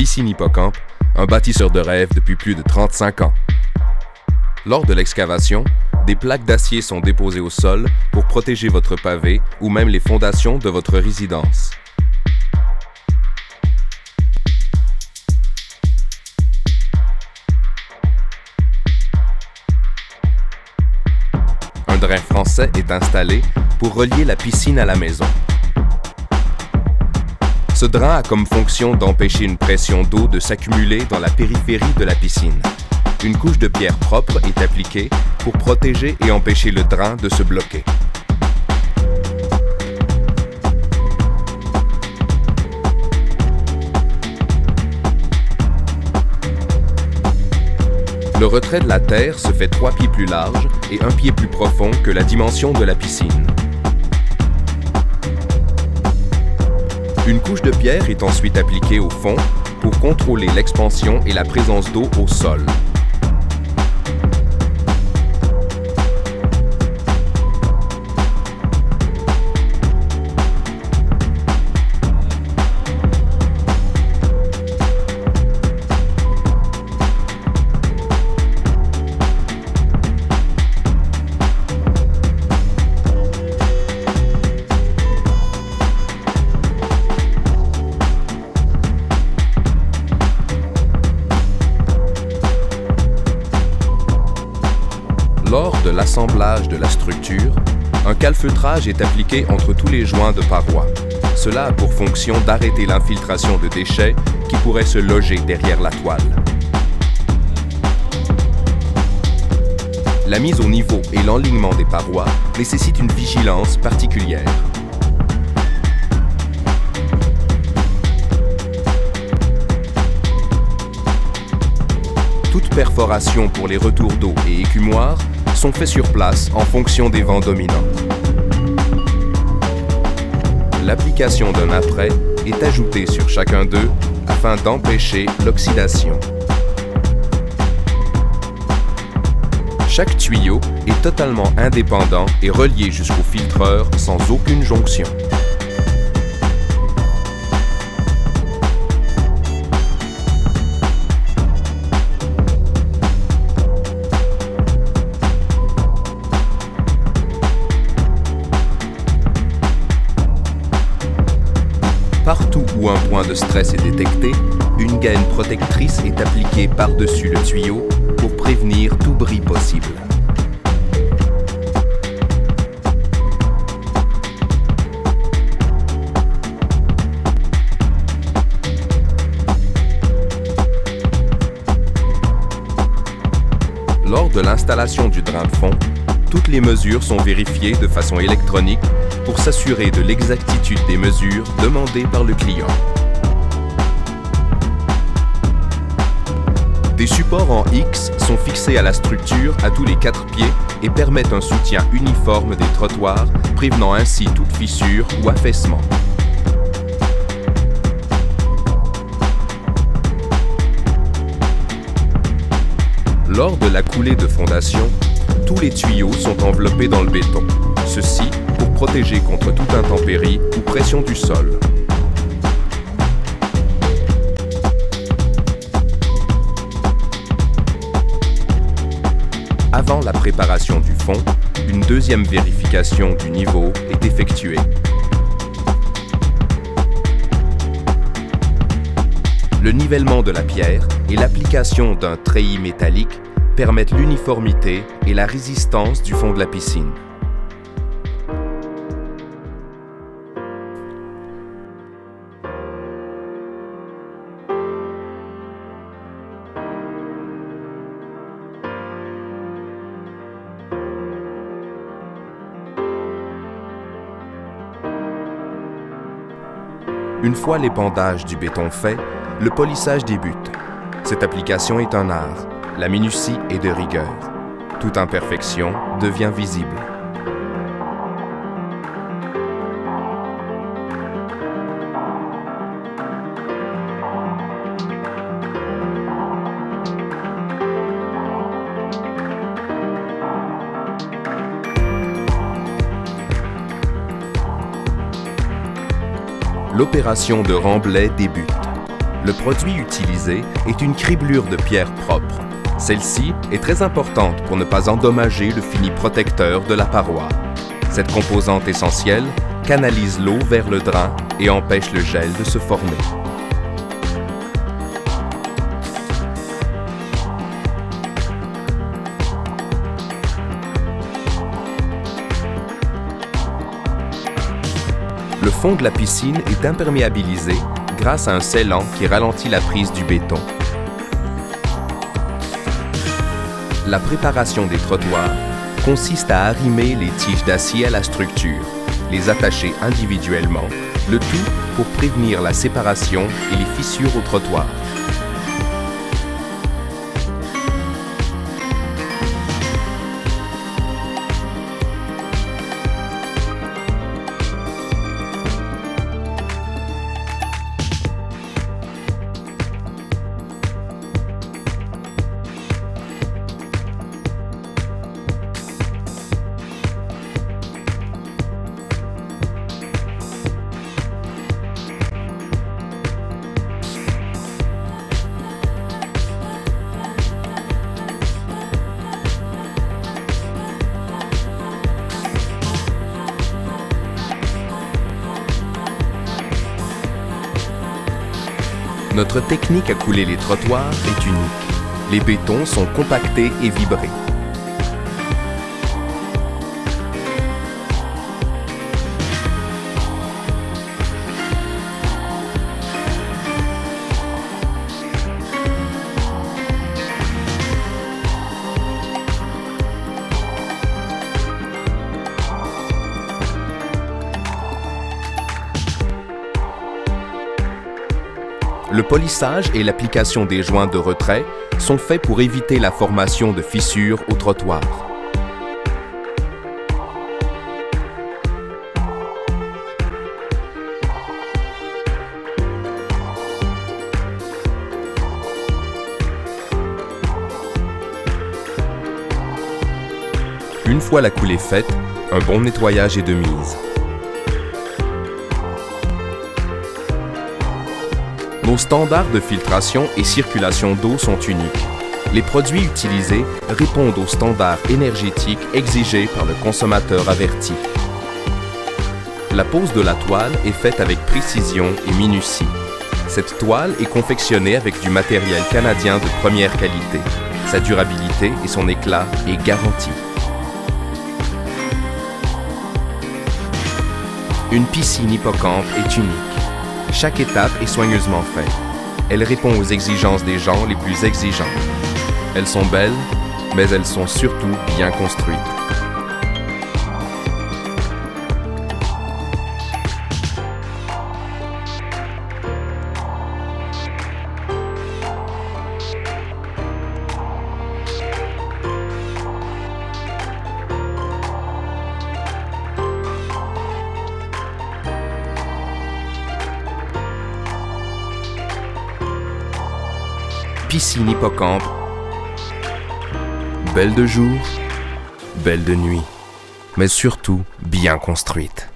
Piscine Hippocampe, un bâtisseur de rêve depuis plus de 35 ans. Lors de l'excavation, des plaques d'acier sont déposées au sol pour protéger votre pavé ou même les fondations de votre résidence. Un drain français est installé pour relier la piscine à la maison. Ce drain a comme fonction d'empêcher une pression d'eau de s'accumuler dans la périphérie de la piscine. Une couche de pierre propre est appliquée pour protéger et empêcher le drain de se bloquer. Le retrait de la terre se fait 3 pieds plus large et 1 pied plus profond que la dimension de la piscine. Une couche de pierre est ensuite appliquée au fond pour contrôler l'expansion et la présence d'eau au sol. Lors de l'assemblage de la structure, un calfeutrage est appliqué entre tous les joints de parois. Cela a pour fonction d'arrêter l'infiltration de déchets qui pourraient se loger derrière la toile. La mise au niveau et l'enlignement des parois nécessitent une vigilance particulière. Toutes perforations pour les retours d'eau et écumoires sont faits sur place en fonction des vents dominants. L'application d'un apprêt est ajoutée sur chacun d'eux afin d'empêcher l'oxydation. Chaque tuyau est totalement indépendant et relié jusqu'au filtreur sans aucune jonction. Partout où un point de stress est détecté, une gaine protectrice est appliquée par-dessus le tuyau pour prévenir tout bris possible. Lors de l'installation du drain de fond, toutes les mesures sont vérifiées de façon électronique pour s'assurer de l'exactitude des mesures demandées par le client. Des supports en X sont fixés à la structure à tous les 4 pieds et permettent un soutien uniforme des trottoirs, prévenant ainsi toute fissure ou affaissement. Lors de la coulée de fondation, tous les tuyaux sont enveloppés dans le béton. Ceci pour protéger contre toute intempérie ou pression du sol. Avant la préparation du fond, une deuxième vérification du niveau est effectuée. Le nivellement de la pierre et l'application d'un treillis métallique permettent l'uniformité et la résistance du fond de la piscine. Une fois l'épandage du béton fait, le polissage débute. Cette application est un art. La minutie est de rigueur. Toute imperfection devient visible. L'opération de remblai débute. Le produit utilisé est une criblure de pierre propre. Celle-ci est très importante pour ne pas endommager le fini protecteur de la paroi. Cette composante essentielle canalise l'eau vers le drain et empêche le gel de se former. Le fond de la piscine est imperméabilisé grâce à un scellant qui ralentit la prise du béton. La préparation des trottoirs consiste à arrimer les tiges d'acier à la structure, les attacher individuellement, le tout pour prévenir la séparation et les fissures au trottoir. Notre technique à couler les trottoirs est unique. Les bétons sont compactés et vibrés. Le polissage et l'application des joints de retrait sont faits pour éviter la formation de fissures au trottoir. Une fois la coulée faite, un bon nettoyage est de mise. Nos standards de filtration et circulation d'eau sont uniques. Les produits utilisés répondent aux standards énergétiques exigés par le consommateur averti. La pose de la toile est faite avec précision et minutie. Cette toile est confectionnée avec du matériel canadien de première qualité. Sa durabilité et son éclat est garantie. Une piscine Hippocampe est unique. Chaque étape est soigneusement faite. Elle répond aux exigences des gens les plus exigeants. Elles sont belles, mais elles sont surtout bien construites. Piscine Hippocampe, belle de jour, belle de nuit, mais surtout bien construite.